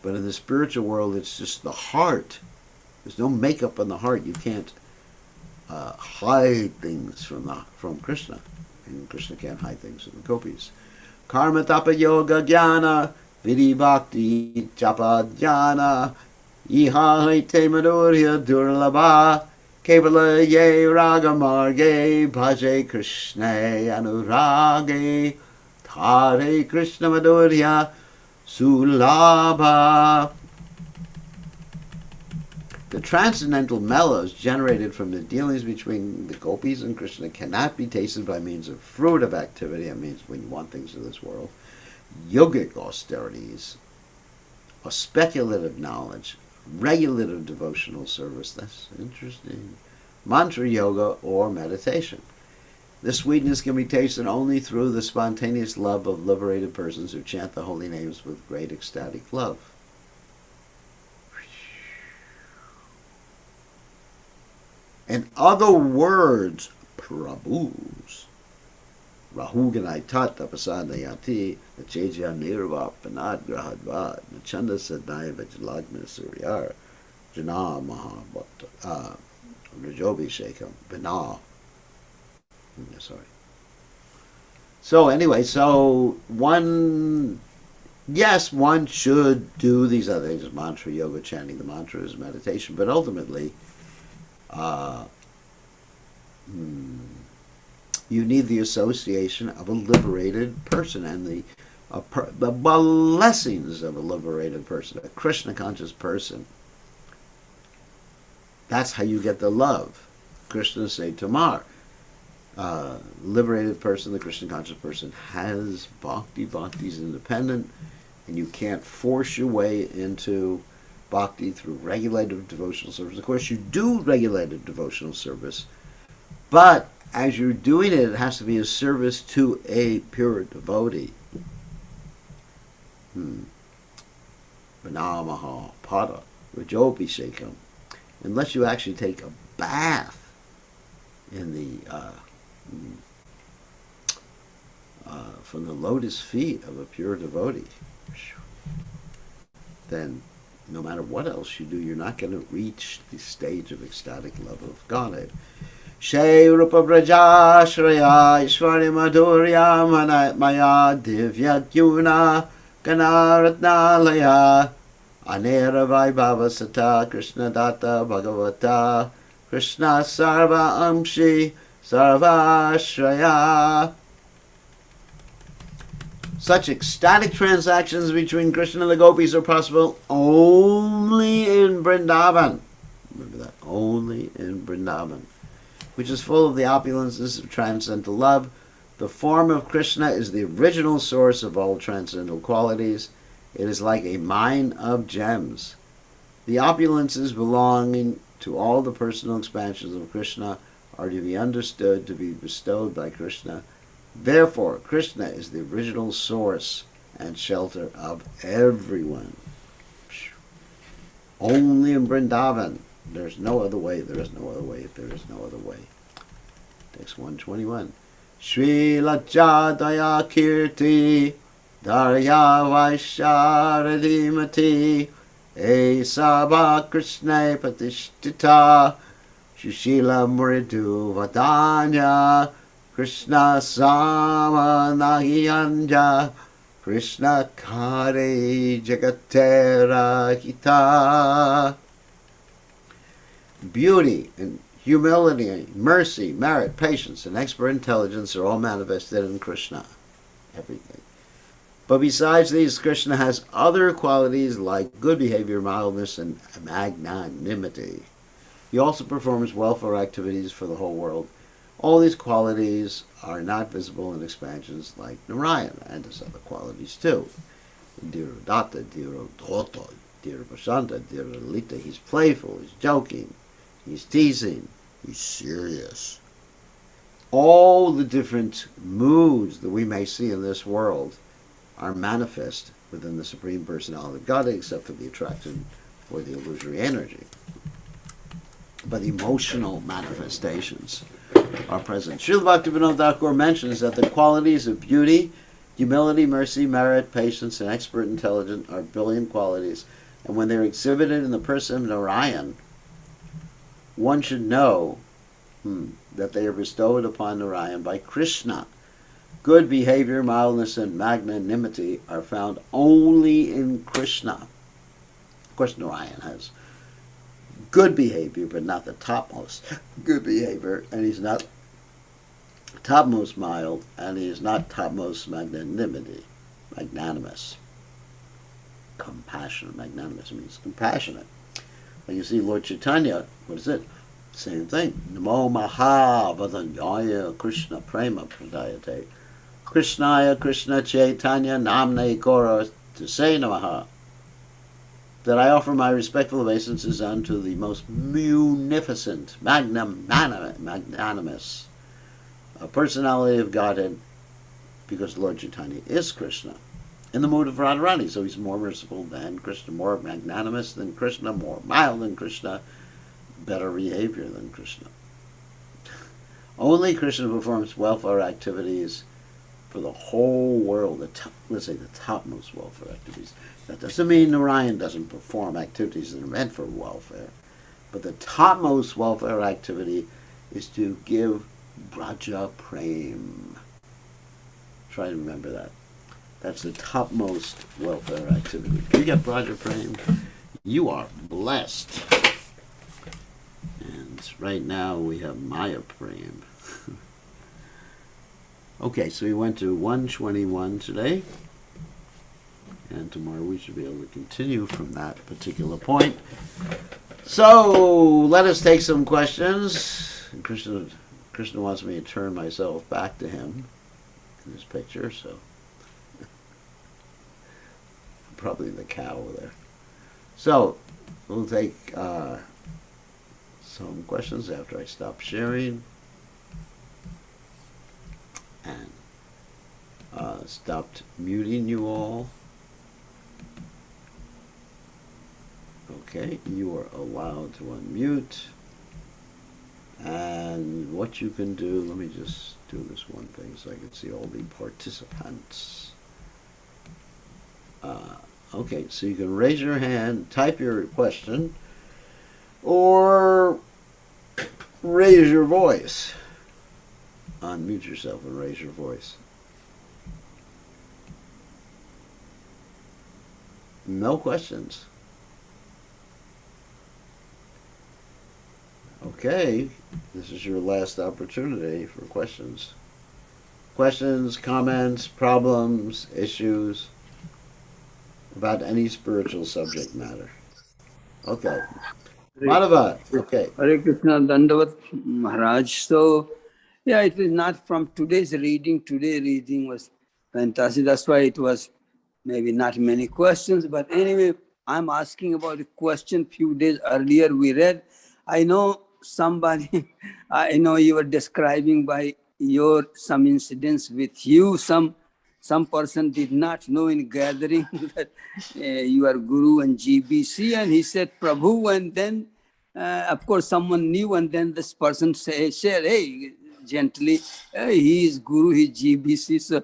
But in the spiritual world, it's just the heart. There's no makeup on the heart. You can't hide things from Krishna. And Krishna can't hide things from the gopis. Karma tapa yoga jnana, vidhi bhakti japa jnana, iha haite madhurya durlabha, Kevala ye raga marge bhaje Krishna anurage Hare Krishna madhurya sulabha. The transcendental mellows generated from the dealings between the gopis and Krishna cannot be tasted by means of fruitive activity. That means when you want things in this world. Yogic austerities or speculative knowledge, regulative devotional service, that's interesting, mantra yoga, or meditation. This sweetness can be tasted only through the spontaneous love of liberated persons who chant the holy names with great ecstatic love. In other words, Prabhus, Rahuganai Tat Tapasadayati, Nacheja Nirva Panad Grahadvad, Nachanda Sadnaya Vajlagna Suryar, Jana Mahabhakta, Rajobi Shekam, Bina. Sorry. So anyway, one should do these other things, mantra yoga, chanting the mantras, meditation, but ultimately, you need the association of a liberated person and the blessings of a liberated person, a Krishna conscious person. That's how you get the love. Krishna say Tamar. Liberated person, the Krishna conscious person, has bhakti. Bhakti is independent, and you can't force your way into bhakti through regulated devotional service. Of course, you do regulated devotional service, but as you're doing it, it has to be a service to a pure devotee. Vanamaha pada rajopi shekam. Unless you actually take a bath in the from the lotus feet of a pure devotee, then no matter what else you do, you're not going to reach the stage of ecstatic love of Godhead. Shai Rupa Braja Shraya Ishwari Madhurya Maya Divya Gyuna Ganaratna Laya Anera Vaibhava Sata Krishna Datta Bhagavata Krishna Sarva Amshi Sarva Shraya. Such ecstatic transactions between Krishna and the gopis are possible only in Vrindavan. Remember that, only in Vrindavan, which is full of the opulences of transcendental love. The form of Krishna is the original source of all transcendental qualities. It is like a mine of gems. The opulences belonging to all the personal expansions of Krishna are to be understood to be bestowed by Krishna. Therefore, Krishna is the original source and shelter of everyone. Only in Vrindavan. There's no other way. There is no other way. There is no other way. Text 121. Srila Jadaya Kirti Darya Vaisharadimati Esaba Krishna Patishtita Shushila Muridu Vadanya Krishna Sama Nahiyanja Krishna Kare Jagatera Hita. Beauty and humility, mercy, merit, patience, and expert intelligence are all manifested in Krishna. Everything. But besides these, Krishna has other qualities like good behavior, mildness, and magnanimity. He also performs welfare activities for the whole world. All these qualities are not visible in expansions like Narayana, and there's other qualities too. Dhiradatta, Dhirodota, Dhirabhashanta, Dhiralita, he's playful, he's joking, he's teasing, he's serious. All the different moods that we may see in this world are manifest within the Supreme Personality of Godhead, except for the attraction for the illusory energy. But emotional manifestations are present. Srila Bhaktivinoda Thakur mentions that the qualities of beauty, humility, mercy, merit, patience, and expert intelligence are brilliant qualities, and when they're exhibited in the person of Narayan, one should know that they are bestowed upon Narayan by Krishna. Good behavior, mildness, and magnanimity are found only in Krishna. Of course, Narayan has good behavior, but not the topmost good behavior, and he's not topmost mild, and he is not topmost magnanimous. Compassionate. Magnanimous means compassionate. When you see Lord Caitanya, what is it? Same thing. Namo Maha Vadanyaya Krishna Prema Pradayate. Krishnaya Krishna Chaitanya Namne Gora to say Namaha. That I offer my respectful obeisances unto the most munificent, magnanimous personality of Godhead, because Lord Chaitanya is Krishna, in the mood of Radharani. So he's more merciful than Krishna, more magnanimous than Krishna, more mild than Krishna, better behavior than Krishna. Only Krishna performs welfare activities for the whole world, let's say the topmost welfare activities. That doesn't mean Narayan doesn't perform activities that are meant for welfare, but the topmost welfare activity is to give Braja Prem. Try to remember that. That's the topmost welfare activity. If you get Braja Prem, you are blessed. And right now we have Maya Prem. Okay, so we went to 121 today, and tomorrow we should be able to continue from that particular point. So let us take some questions. Krishna wants me to turn myself back to him in this picture, so probably the cow over there. So we'll take some questions after I stop sharing and stopped muting you all. Okay, you are allowed to unmute. And what you can do, let me just do this one thing so I can see all the participants. Okay, so you can raise your hand, type your question, or raise your voice. Unmute yourself and raise your voice. No questions. Okay, this is your last opportunity for questions. Questions, comments, problems, issues about any spiritual subject matter. Okay. Hare Madhava. Okay. Hare Krishna Dandavat Maharaj. So, yeah, it is not from today's reading. Today reading was fantastic. That's why it was maybe not many questions. But anyway, I'm asking about a question few days earlier we read. I know somebody, I know you were describing by your some incidents with you. Some person did not know in gathering that you are Guru and GBC, and he said Prabhu, and then of course someone knew, and then this person said, hey, gently, he is Guru, he is GBC. So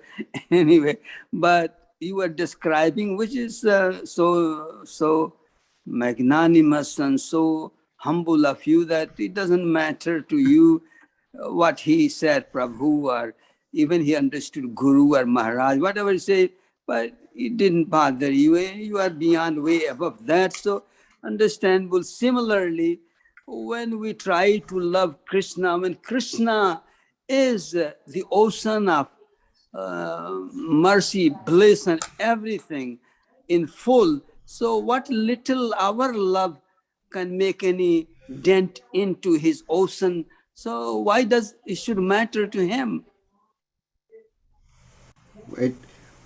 anyway, but you were describing, which is so magnanimous and so humble of you that it doesn't matter to you what he said, Prabhu, or even he understood Guru or Maharaj, whatever he said, but it didn't bother you. You are beyond, way above that. So understandable. Similarly, when we try to love Krishna, when Krishna is the ocean of mercy, bliss, and everything in full. So, what little our love can make any dent into his ocean? So, why does it should matter to him? It,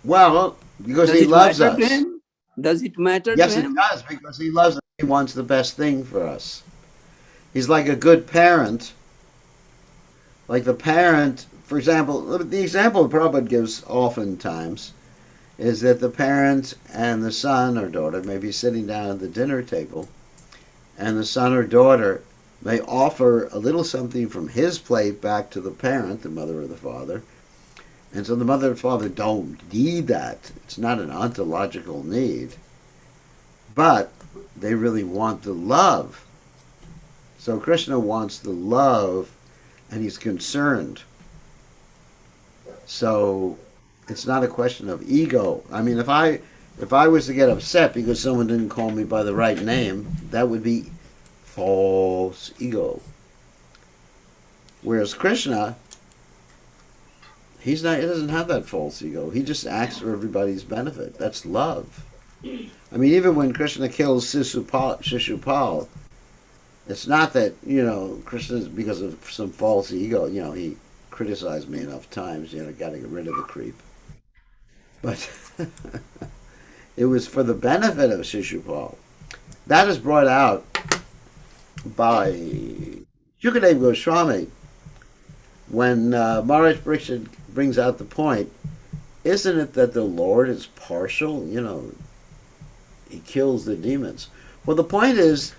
well, because Does he it loves matter to us. him? Does it matter to Yes, it him? does, because he loves us. He wants the best thing for us. He's like a good parent. Like the parent, for example, the example Prabhupada gives oftentimes is that the parent and the son or daughter may be sitting down at the dinner table, and the son or daughter may offer a little something from his plate back to the parent, the mother or the father. And so the mother and father don't need that. It's not an ontological need. But they really want the love. So Krishna wants the love, and he's concerned. So it's not a question of ego. I mean, if I was to get upset because someone didn't call me by the right name, that would be false ego. Whereas Krishna, he's not. He doesn't have that false ego. He just acts for everybody's benefit. That's love. I mean, even when Krishna kills Shishupal, it's not that Krishna's because of some false ego. He criticized me enough times. Got to get rid of the creep. But it was for the benefit of Shishupal. That is brought out by Shukadev Goswami when Maharaj Pariksit brings out the point. Isn't it that the Lord is partial? He kills the demons. Well, the point is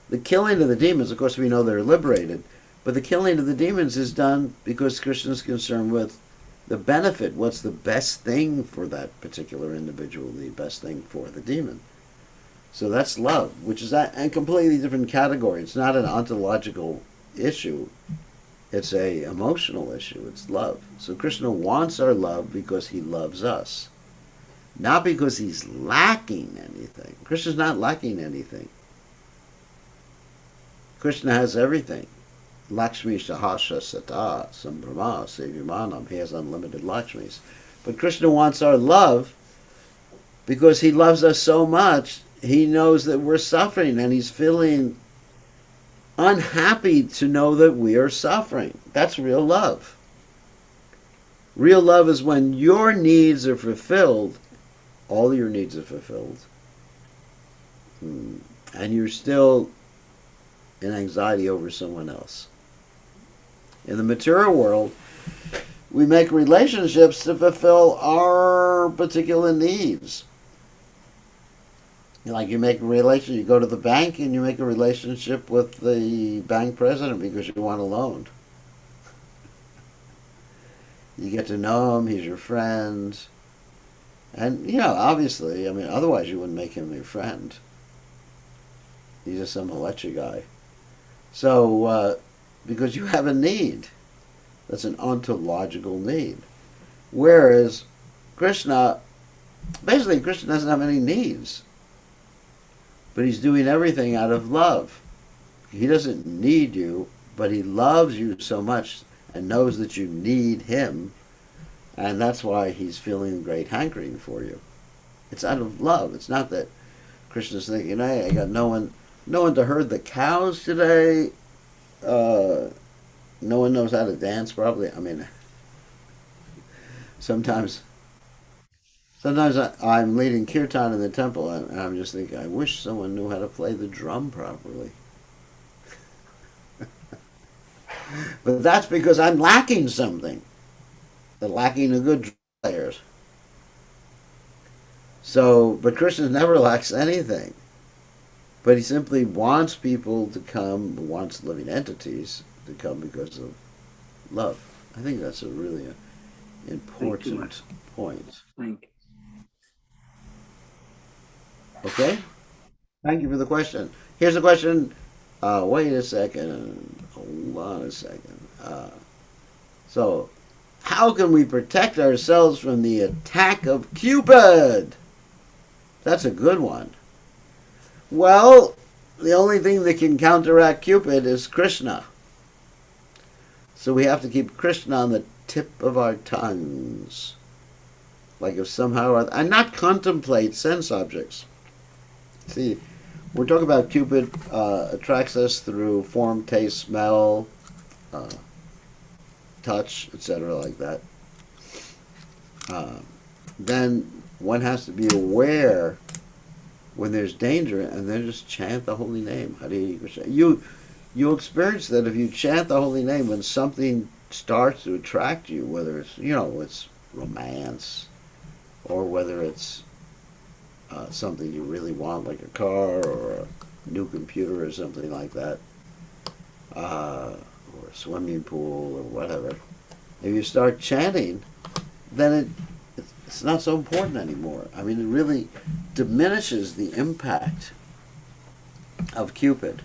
the killing of the demons. Of course, we know they're liberated, but the killing of the demons is done because Krishna is concerned with the benefit. What's the best thing for that particular individual? The best thing for the demon. So that's love, which is a completely different category. It's not an ontological issue. It's a emotional issue. It's love. So Krishna wants our love because he loves us, not because he's lacking anything. Krishna's not lacking anything. Krishna has everything. Lakshmi Sahasra Sata Sambrahma Sevimanam. He has unlimited Lakshmis. But Krishna wants our love because he loves us so much. He knows that we're suffering, and he's feeling unhappy to know that we are suffering. That's real love. Real love is when your needs are fulfilled, all your needs are fulfilled, and you're still in anxiety over someone else. In the material world, we make relationships to fulfill our particular needs. Like you make a relation, you go to the bank and you make a relationship with the bank president because you want a loan. You get to know him, he's your friend. And, obviously, I mean, otherwise you wouldn't make him your friend. He's just some halecha guy. So, because you have a need. That's an ontological need. Whereas Krishna doesn't have any needs. But he's doing everything out of love. He doesn't need you, but he loves you so much and knows that you need him And that's why he's feeling a great hankering for you. It's out of love. It's not that Krishna's thinking, hey, I got no one to herd the cows today. Uh, no one knows how to dance probably. I mean, sometimes I'm leading kirtan in the temple and I'm just thinking, I wish someone knew how to play the drum properly. But that's because I'm lacking something. They're lacking a good drum players. So, but Krishna never lacks anything. But he simply wants people to come, wants living entities to come because of love. I think that's a really important point. Thank you. Okay? Thank you for the question. Here's a question. Wait a second. Hold on a second. So, how can we protect ourselves from the attack of Cupid? That's a good one. Well, the only thing that can counteract Cupid is Krishna. So we have to keep Krishna on the tip of our tongues. Like if somehow, and not contemplate sense objects. See, we're talking about Cupid attracts us through form, taste, smell, uh, touch, etc., like that. Uh, then one has to be aware when there's danger, and then just chant the holy name. Hare Krishna. You experience that if you chant the holy name when something starts to attract you, whether it's it's romance, or whether it's something you really want, like a car or a new computer or something like that, or a swimming pool or whatever. If you start chanting, then it's not so important anymore. I mean, it really diminishes the impact of Cupid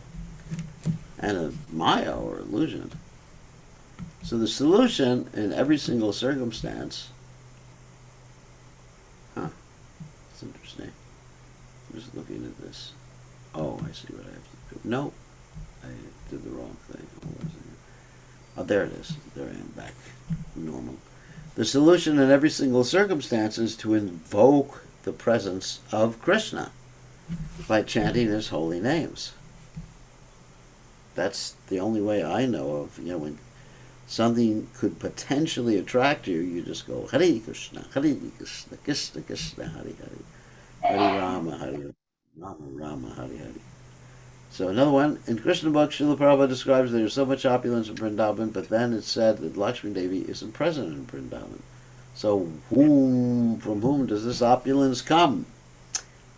and of Maya or illusion. So the solution in every single circumstance, it's interesting. I'm just looking at this. Oh, I see what I have to do. No, I did the wrong thing. Oh, there it is. There I am, back normal. The solution in every single circumstance is to invoke the presence of Krishna by chanting his holy names. That's the only way I know of. When something could potentially attract you, you just go Hare Krishna, Krishna Krishna, Hare Hare, Hare Rama, Hare Rama, Rama, Hare Hare. So another one, in Krishna book, Srila Prabhupada describes there's so much opulence in Vrindavan, but then it's said that Lakshmi Devi isn't present in Vrindavan. So from whom does this opulence come?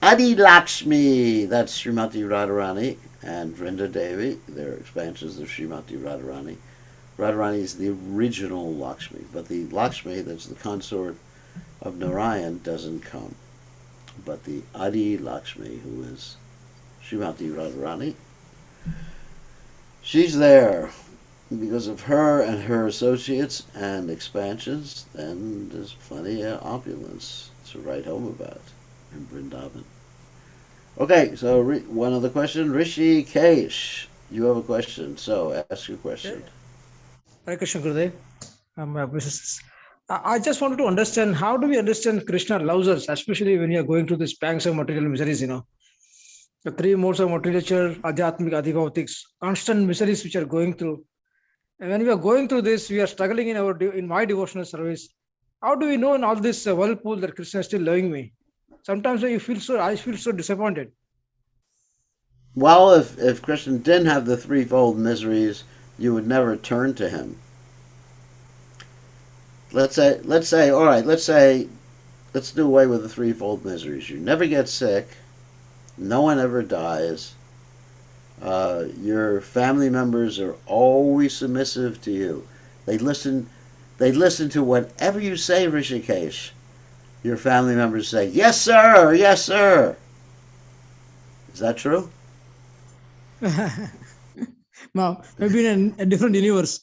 Adi Lakshmi, that's Srimati Radharani, and Vrinda Devi, they're expansions of Srimati Radharani. Radharani is the original Lakshmi, but the Lakshmi, that's the consort of Narayan, doesn't come. But the Adi Lakshmi, who is Srimati Radharani, she's there. Because of her and her associates and expansions, then there's plenty of opulence to write home about in Vrindavan. Okay, so one other question. Rishi Kesh, you have a question, so ask your question. Hare Krishna Gurudev. I just wanted to understand, how do we understand Krishna loves us, especially when we are going through these pangs of material miseries, the three modes of material, Adhyatmik, Adhibhautics, constant miseries which are going through. And when we are going through this, we are struggling in my devotional service. How do we know in all this whirlpool that Krishna is still loving me? Sometimes I feel so disappointed. Well, if Krishna didn't have the threefold miseries, you would never turn to him. Let's do away with the threefold miseries. You never get sick. No one ever dies. Your family members are always submissive to you. They listen to whatever you say, Rishikesh. Your family members say, yes, sir, yes, sir. Is that true? Now, maybe in a different universe.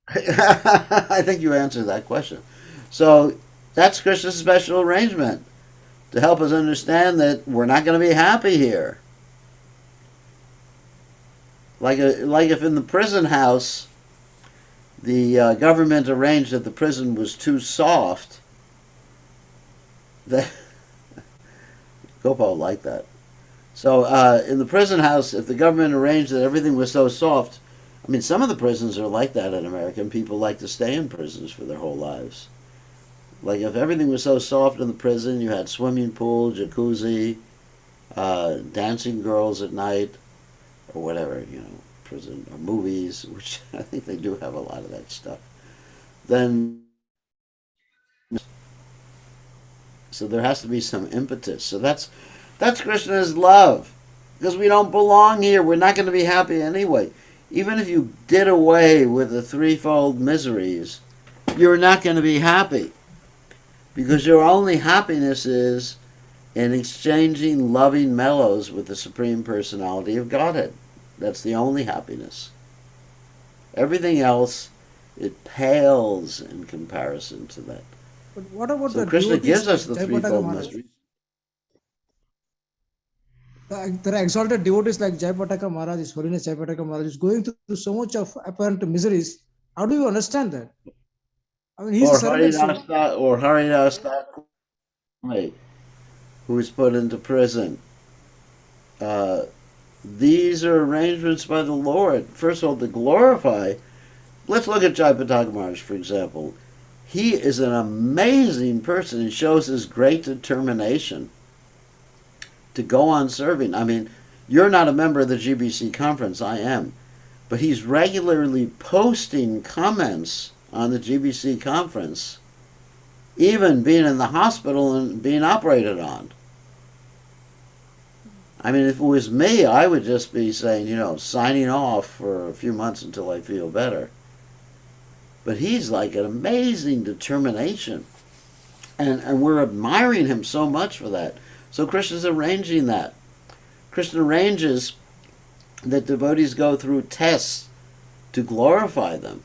I think you answered that question. So that's Krishna's special arrangement to help us understand that we're not going to be happy here. Like if in the prison house the government arranged that the prison was too soft, that Gopal liked that. So in the prison house, if the government arranged that everything was so soft, I mean, some of the prisons are like that in America, and people like to stay in prisons for their whole lives. Like if everything was so soft in the prison, you had swimming pool, jacuzzi, dancing girls at night, or whatever, prison or movies, which I think they do have a lot of that stuff. Then, so there has to be some impetus. So that's Krishna's love, because we don't belong here. We're not going to be happy anyway. Even if you did away with the threefold miseries, you're not going to be happy, because your only happiness is in exchanging loving mellows with the Supreme Personality of Godhead. That's the only happiness. Everything else, it pales in comparison to that. But what about So the Krishna devotees gives like us the Jayapataka threefold Maharaj? mysteries. There are exalted devotees like Jayapataka Maharaj, His Holiness Jayapataka Maharaj, is going through so much of apparent miseries. How do you understand that? I mean, he's a Or surrendered soul. Haridas Thakur, who is put into prison. Uh, these are arrangements by the Lord. First of all, to glorify. Let's look at Jayapataka Maharaj, for example. He is an amazing person and shows his great determination to go on serving. I mean, you're not a member of the GBC conference, I am. But he's regularly posting comments on the GBC conference, even being in the hospital and being operated on. I mean, if it was me, I would just be saying, signing off for a few months until I feel better. But he's like an amazing determination. And we're admiring him so much for that. So Krishna's arranging that. Krishna arranges that devotees go through tests to glorify them.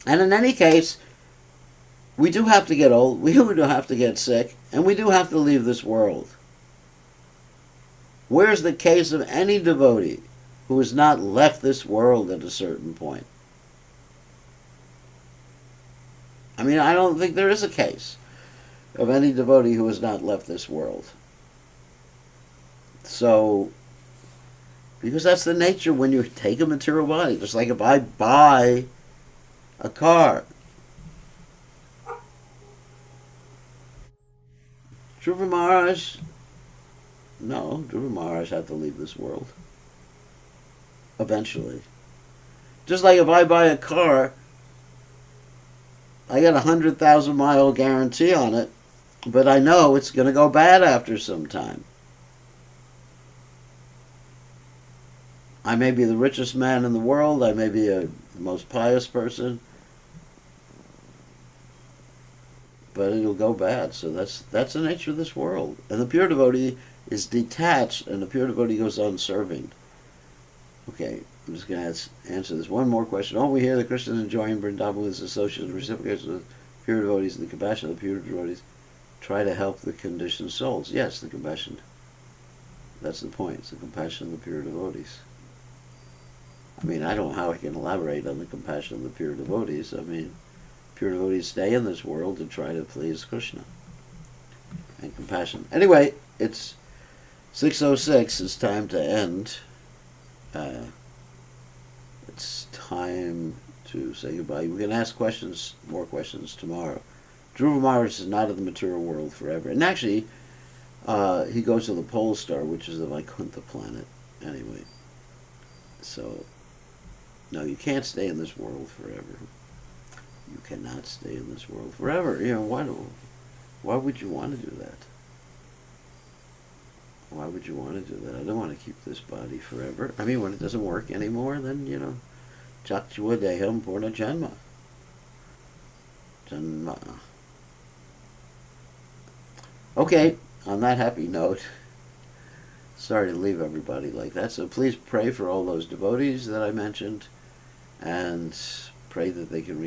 And in any case, we do have to get old, we do have to get sick, and we do have to leave this world. Where's the case of any devotee who has not left this world at a certain point? I mean, I don't think there is a case of any devotee who has not left this world. So, because that's the nature when you take a material body. Just like if I buy a car. Dhruva Maharaj, no, Dhruva Maharaj had to leave this world. Eventually. Just like if I buy a car, I got a 100,000-mile guarantee on it, but I know it's going to go bad after some time. I may be the richest man in the world, I may be the most pious person, but it'll go bad. So that's the nature of this world. And the pure devotee is detached, and the pure devotee goes on serving. Okay, I'm just going to answer this one more question. Oh, we hear that Krishna is enjoying Vrindavan with his associates, recipients with pure devotees, and the compassion of the pure devotees try to help the conditioned souls. Yes, the compassion. That's the point. It's the compassion of the pure devotees. I mean, I don't know how I can elaborate on the compassion of the pure devotees. I mean, pure devotees stay in this world to try to please Krishna. And compassion. Anyway, it's 6:06. It's time to end. It's time to say goodbye. We can ask more questions tomorrow. Dhruva Maharaj is not in the material world forever. And actually, he goes to the pole star, which is the Vaikuntha planet, anyway. So, no, you can't stay in this world forever. You cannot stay in this world forever. Why would you want to do that? Why would you want to do that? I don't want to keep this body forever. I mean, when it doesn't work anymore, then, Chakchua Deham Purna Janma. Janma. Okay, on that happy note, sorry to leave everybody like that, so please pray for all those devotees that I mentioned, and pray that they can